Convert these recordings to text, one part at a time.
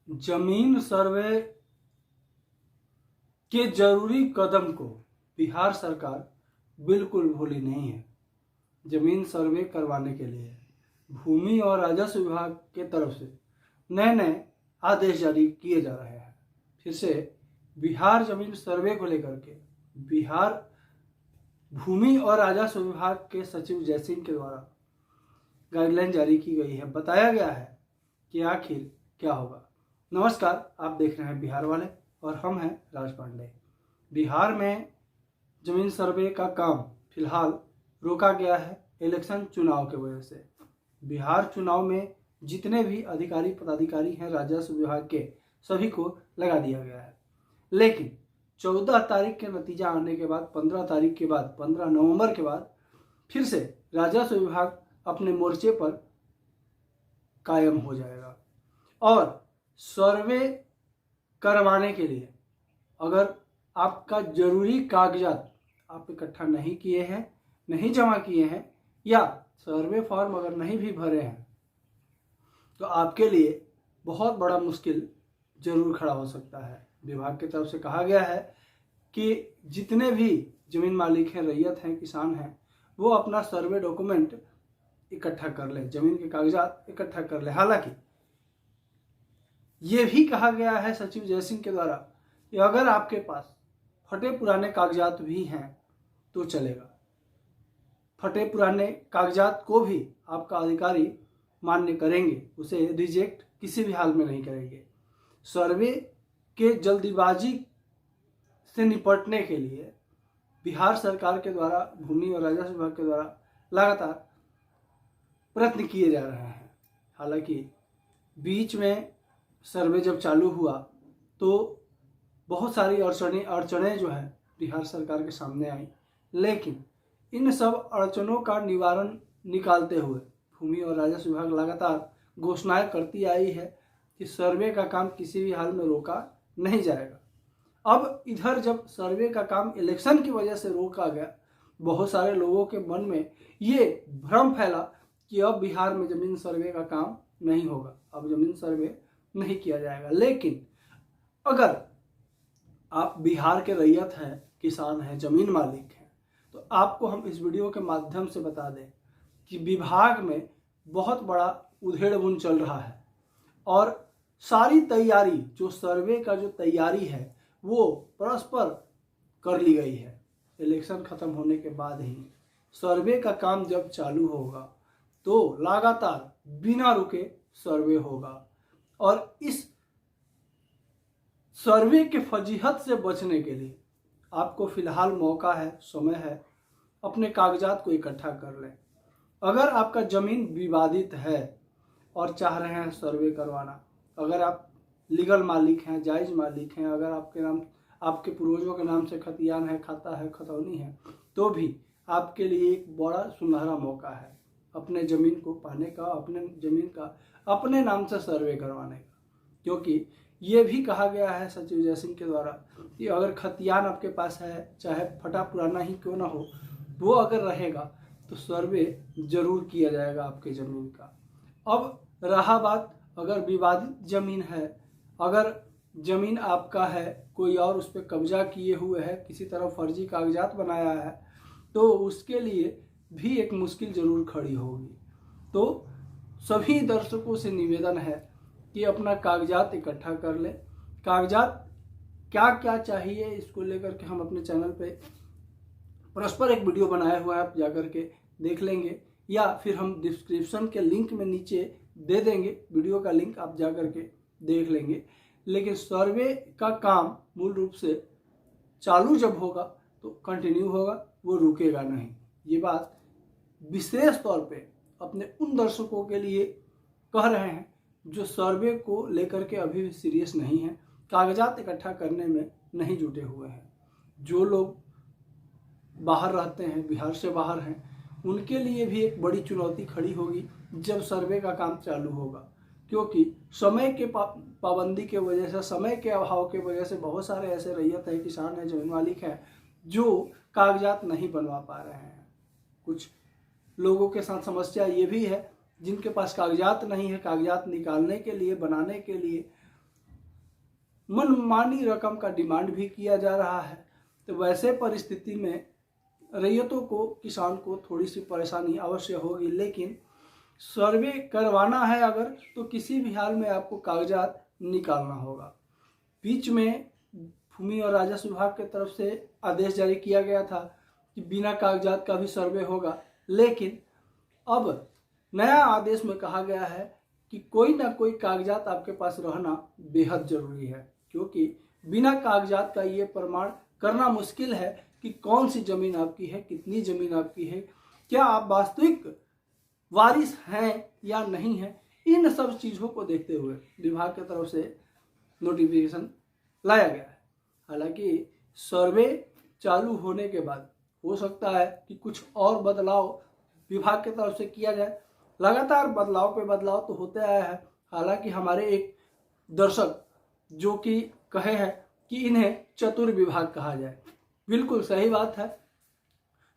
जमीन सर्वे के जरूरी कदम को बिहार सरकार बिल्कुल भूली नहीं है। जमीन सर्वे करवाने के लिए भूमि और राजस्व विभाग के तरफ से नए नए आदेश जारी किए जा रहे हैं। फिर से बिहार जमीन सर्वे को लेकर के बिहार भूमि और राजस्व विभाग के सचिव जयसिंह के द्वारा गाइडलाइन जारी की गई है। बताया गया है कि आखिर क्या होगा। नमस्कार, आप देख रहे हैं बिहार वाले और हम हैं राज पांडे। बिहार में जमीन सर्वे का काम फिलहाल रोका गया है इलेक्शन चुनाव के वजह से। बिहार चुनाव में जितने भी अधिकारी पदाधिकारी हैं राजस्व विभाग के, सभी को लगा दिया गया है। लेकिन 14 तारीख के नतीजा आने के बाद 15 तारीख के बाद 15 नवंबर के बाद फिर से राजस्व विभाग अपने मोर्चे पर कायम हो जाएगा। और सर्वे करवाने के लिए अगर आपका जरूरी कागजात आप इकट्ठा नहीं किए हैं, नहीं जमा किए हैं, या सर्वे फॉर्म अगर नहीं भी भरे हैं, तो आपके लिए बहुत बड़ा मुश्किल जरूर खड़ा हो सकता है। विभाग की तरफ से कहा गया है कि जितने भी जमीन मालिक हैं, रैयत हैं, किसान हैं, वो अपना सर्वे डॉक्यूमेंट इकट्ठा कर लें, जमीन के कागजात इकट्ठा कर लें। हालांकि ये भी कहा गया है सचिव जयसिंह के द्वारा कि अगर आपके पास फटे पुराने कागजात भी हैं तो चलेगा। फटे पुराने कागजात को भी आपका अधिकारी मान्य करेंगे, उसे रिजेक्ट किसी भी हाल में नहीं करेंगे। सर्वे के जल्दीबाजी से निपटने के लिए बिहार सरकार के द्वारा, भूमि और राजस्व विभाग के द्वारा लगातार प्रयत्न किए जा रहे हैं। हालांकि बीच में सर्वे जब चालू हुआ तो बहुत सारी अड़चनें जो है बिहार सरकार के सामने आई, लेकिन इन सब अड़चनों का निवारण निकालते हुए भूमि और राजस्व विभाग लगातार घोषणाएं करती आई है कि सर्वे का काम किसी भी हाल में रोका नहीं जाएगा। अब इधर जब सर्वे का काम इलेक्शन की वजह से रोका गया, बहुत सारे लोगों के मन में ये भ्रम फैला कि अब बिहार में जमीन सर्वे का काम नहीं होगा, अब जमीन सर्वे नहीं किया जाएगा। लेकिन अगर आप बिहार के रैयत हैं, किसान हैं, जमीन मालिक हैं, तो आपको हम इस वीडियो के माध्यम से बता दें कि विभाग में बहुत बड़ा उधेड़-बुन चल रहा है और सारी तैयारी, जो सर्वे का जो तैयारी है, वो परस्पर कर ली गई है। इलेक्शन खत्म होने के बाद ही सर्वे का काम जब चालू होगा तो लगातार बिना रुके सर्वे होगा। और इस सर्वे के फजीहत से बचने के लिए आपको फिलहाल मौका है, समय है, अपने कागजात को इकट्ठा कर लें। अगर आपका जमीन विवादित है और चाह रहे हैं सर्वे करवाना, अगर आप लीगल मालिक हैं, जायज मालिक हैं, अगर आपके नाम, आपके पूर्वजों के नाम से खतियान है, खाता है, खतौनी है, तो भी आपके लिए एक बड़ा सुनहरा मौका है अपने ज़मीन को पाने का, अपने ज़मीन का अपने नाम से सर्वे करवाने का। क्योंकि ये भी कहा गया है सचिव जयसिंह के द्वारा कि अगर खतियान आपके पास है, चाहे फटा पुराना ही क्यों ना हो, वो अगर रहेगा तो सर्वे जरूर किया जाएगा आपके ज़मीन का। अब रहा बात, अगर विवादित ज़मीन है, अगर ज़मीन आपका है, कोई और उस पर कब्जा किए हुए है, किसी तरह फर्जी कागजात बनाया है, तो उसके लिए भी एक मुश्किल जरूर खड़ी होगी। तो सभी दर्शकों से निवेदन है कि अपना कागजात इकट्ठा कर लें। कागजात क्या क्या चाहिए इसको लेकर के हम अपने चैनल पे परस्पर एक वीडियो बनाया हुआ है, आप जाकर के देख लेंगे, या फिर हम डिस्क्रिप्शन के लिंक में नीचे दे देंगे वीडियो का लिंक, आप जाकर के देख लेंगे। लेकिन सर्वे का काम मूल रूप से चालू जब होगा तो कंटिन्यू होगा, वो रुकेगा नहीं। ये बात विशेष तौर पे अपने उन दर्शकों के लिए कह रहे हैं जो सर्वे को लेकर के अभी भी सीरियस नहीं है, कागजात इकट्ठा करने में नहीं जुटे हुए हैं। जो लोग बाहर रहते हैं, बिहार से बाहर हैं, उनके लिए भी एक बड़ी चुनौती खड़ी होगी जब सर्वे का काम चालू होगा। क्योंकि समय के पाबंदी के वजह से, समय के अभाव के वजह से बहुत सारे ऐसे रैयत हैं, किसान हैं, जमीन मालिक हैं जो कागजात नहीं बनवा पा रहे हैं। कुछ लोगों के साथ समस्या ये भी है जिनके पास कागजात नहीं है, कागजात निकालने के लिए, बनाने के लिए मनमानी रकम का डिमांड भी किया जा रहा है। तो वैसे परिस्थिति में रैयतों को, किसान को थोड़ी सी परेशानी अवश्य होगी, लेकिन सर्वे करवाना है अगर, तो किसी भी हाल में आपको कागजात निकालना होगा। बीच में भूमि और राजस्व विभाग की तरफ से आदेश जारी किया गया था कि बिना कागजात का भी सर्वे होगा, लेकिन अब नया आदेश में कहा गया है कि कोई ना कोई कागजात आपके पास रहना बेहद जरूरी है, क्योंकि बिना कागजात का ये प्रमाण करना मुश्किल है कि कौन सी जमीन आपकी है, कितनी जमीन आपकी है, क्या आप वास्तविक वारिस हैं या नहीं है। इन सब चीज़ों को देखते हुए विभाग की तरफ से नोटिफिकेशन लाया गया है। हालांकि सर्वे चालू होने के बाद हो सकता है कि कुछ और बदलाव विभाग की तरफ से किया जाए। लगातार बदलाव पे बदलाव तो होते आया है। हालांकि हमारे एक दर्शक जो कि कहे हैं कि इन्हें चतुर विभाग कहा जाए, बिल्कुल सही बात है।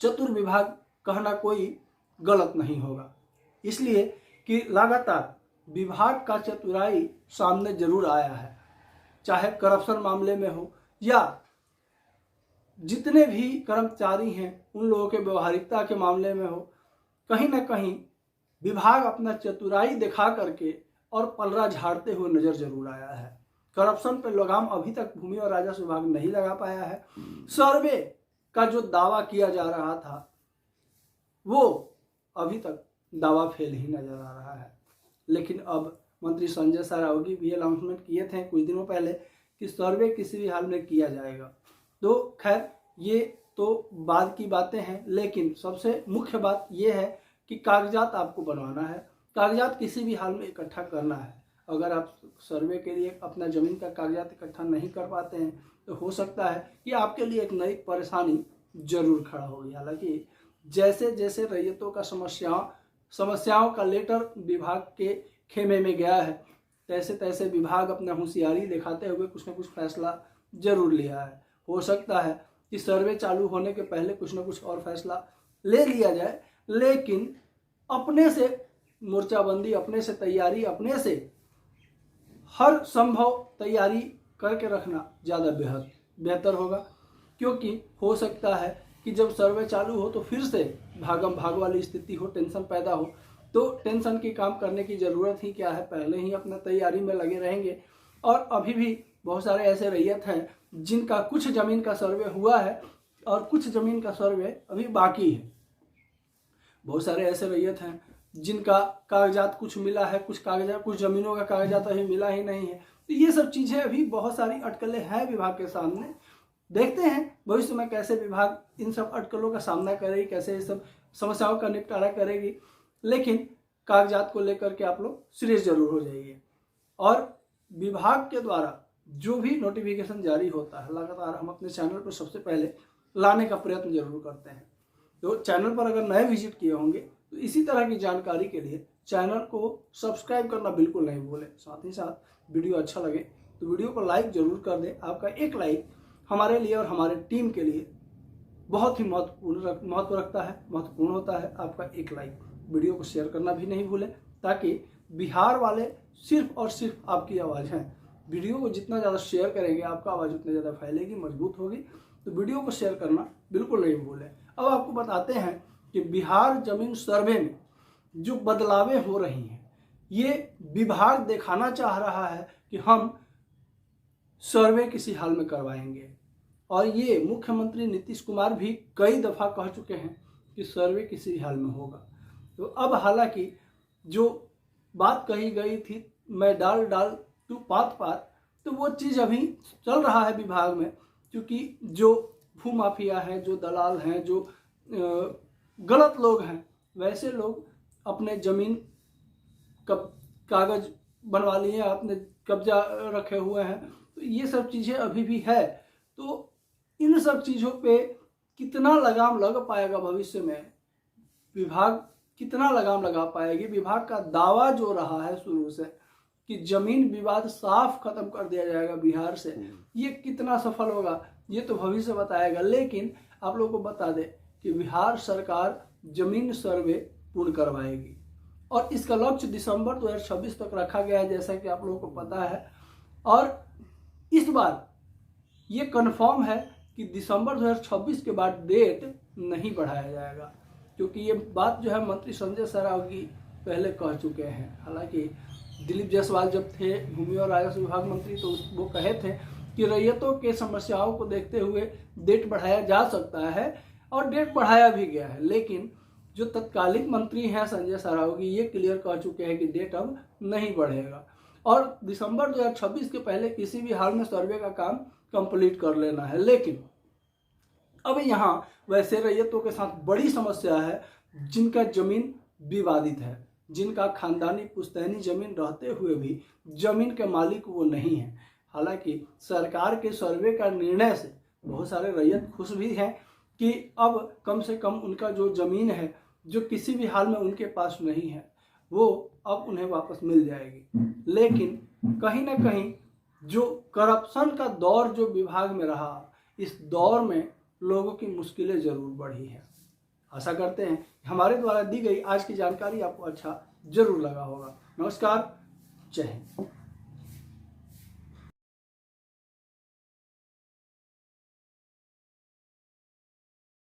चतुर विभाग कहना कोई गलत नहीं होगा, इसलिए कि लगातार विभाग का चतुराई सामने जरूर आया है, चाहे करप्शन मामले में हो या जितने भी कर्मचारी हैं उन लोगों के व्यवहारिकता के मामले में हो। कहीं ना कहीं विभाग अपना चतुराई दिखा करके और पलड़ा झाड़ते हुए नजर जरूर आया है। करप्शन पर लगाम अभी तक भूमि और राजस्व विभाग नहीं लगा पाया है। सर्वे का जो दावा किया जा रहा था वो अभी तक दावा फेल ही नजर आ रहा है। लेकिन अब मंत्री संजय सरावगी भी अनाउंसमेंट किए थे कुछ दिनों पहले कि सर्वे किसी भी हाल में किया जाएगा। तो खैर ये तो बाद की बातें हैं, लेकिन सबसे मुख्य बात यह है कि कागजात आपको बनवाना है, कागजात किसी भी हाल में इकट्ठा करना है। अगर आप सर्वे के लिए अपना ज़मीन का कागजात इकट्ठा नहीं कर पाते हैं तो हो सकता है कि आपके लिए एक नई परेशानी जरूर खड़ा होगी। हालांकि जैसे जैसे रैयतों का समस्याओं का लेटर विभाग के खेमे में गया है, तैसे तैसे विभाग अपना होशियारी दिखाते हुए कुछ न कुछ फैसला जरूर लिया है। हो सकता है कि सर्वे चालू होने के पहले कुछ न कुछ और फैसला ले लिया जाए, लेकिन अपने से मोर्चाबंदी, अपने से तैयारी, अपने से हर संभव तैयारी करके रखना ज़्यादा बेहतर होगा। क्योंकि हो सकता है कि जब सर्वे चालू हो तो फिर से भागम भाग वाली स्थिति हो, टेंशन पैदा हो, तो टेंशन की काम करने की ज़रूरत ही क्या है, पहले ही अपना तैयारी में लगे रहेंगे। और अभी भी बहुत सारे ऐसे रैयत हैं जिनका कुछ ज़मीन का सर्वे हुआ है और कुछ ज़मीन का सर्वे अभी बाकी है। बहुत सारे ऐसे रैयत हैं जिनका कागजात कुछ मिला है, कुछ ज़मीनों का कागजात अभी मिला ही नहीं है। तो ये सब चीज़ें अभी बहुत सारी अटकलें हैं विभाग के सामने। देखते हैं भविष्य में कैसे विभाग इन सब अटकलों का सामना करेगी, कैसे इस सब समस्याओं का निपटारा करेगी। लेकिन कागजात को लेकर के आप लोग सीरियस जरूर हो जाइए। और विभाग के द्वारा जो भी नोटिफिकेशन जारी होता है लगातार हम अपने चैनल पर सबसे पहले लाने का प्रयत्न जरूर करते हैं। तो चैनल पर अगर नए विजिट किए होंगे तो इसी तरह की जानकारी के लिए चैनल को सब्सक्राइब करना बिल्कुल नहीं भूलें। साथ ही साथ वीडियो अच्छा लगे तो वीडियो को लाइक जरूर कर दें। आपका एक लाइक हमारे लिए और हमारे टीम के लिए बहुत ही महत्वपूर्ण होता है। आपका एक लाइक। वीडियो को शेयर करना भी नहीं भूलें ताकि बिहार वाले सिर्फ और सिर्फ आपकी आवाज़ हैं। वीडियो को जितना ज़्यादा शेयर करेंगे आपका आवाज़ उतनी ज़्यादा फैलेगी, मजबूत होगी। तो वीडियो को शेयर करना बिल्कुल नहीं भूलें। अब आपको बताते हैं कि बिहार जमीन सर्वे में जो बदलावें हो रही हैं, ये विभाग दिखाना चाह रहा है कि हम सर्वे किसी हाल में करवाएंगे। और ये मुख्यमंत्री नीतीश कुमार भी कई दफ़ा कह चुके हैं कि सर्वे किसी हाल में होगा। तो अब हालांकि जो बात कही गई थी मैं डाल तू पात, तो वो चीज़ अभी चल रहा है विभाग में। क्योंकि जो भूमाफिया हैं, जो दलाल हैं, जो गलत लोग हैं, वैसे लोग अपने ज़मीन कागज बनवा लिए, अपने कब्जा रखे हुए हैं। तो ये सब चीज़ें अभी भी है। तो इन सब चीज़ों पे कितना लगाम लग पाएगा भविष्य में, विभाग कितना लगाम लगा पाएगी। विभाग का दावा जो रहा है शुरू से कि जमीन विवाद साफ खत्म कर दिया जाएगा बिहार से, ये कितना सफल होगा ये तो भविष्य बताएगा। लेकिन आप लोगों को बता दें कि बिहार सरकार जमीन सर्वे पूर्ण करवाएगी और इसका लक्ष्य दिसंबर 2026 तक रखा गया है, जैसा कि आप लोगों को पता है। और इस बार ये कन्फर्म है कि दिसंबर 2026 के बाद डेट नहीं बढ़ाया जाएगा, क्योंकि ये बात जो है मंत्री संजय सरावगी पहले कह चुके हैं। हालांकि दिलीप जायसवाल जब थे भूमि और राजस्व विभाग मंत्री तो वो कहे थे कि रैयतों के समस्याओं को देखते हुए डेट बढ़ाया जा सकता है, और डेट बढ़ाया भी गया है। लेकिन जो तत्कालिक मंत्री हैं संजय सरावगी, ये क्लियर कह चुके हैं कि डेट अब नहीं बढ़ेगा और दिसंबर 2026 के पहले किसी भी हाल में सर्वे का काम कंप्लीट कर लेना है। लेकिन अब यहाँ वैसे रैयतों के साथ बड़ी समस्या है जिनका जमीन विवादित है, जिनका खानदानी पुश्तैनी जमीन रहते हुए भी जमीन के मालिक वो नहीं है। हालांकि सरकार के सर्वे का निर्णय से बहुत सारे रैयत खुश भी हैं कि अब कम से कम उनका जो जमीन है, जो किसी भी हाल में उनके पास नहीं है, वो अब उन्हें वापस मिल जाएगी। लेकिन कहीं ना कहीं जो करप्शन का दौर जो विभाग में रहा, इस दौर में लोगों की मुश्किलें जरूर बढ़ी हैं। आशा करते हैं हमारे द्वारा दी गई आज की जानकारी आपको अच्छा जरूर लगा होगा। नमस्कार, जय हिंद।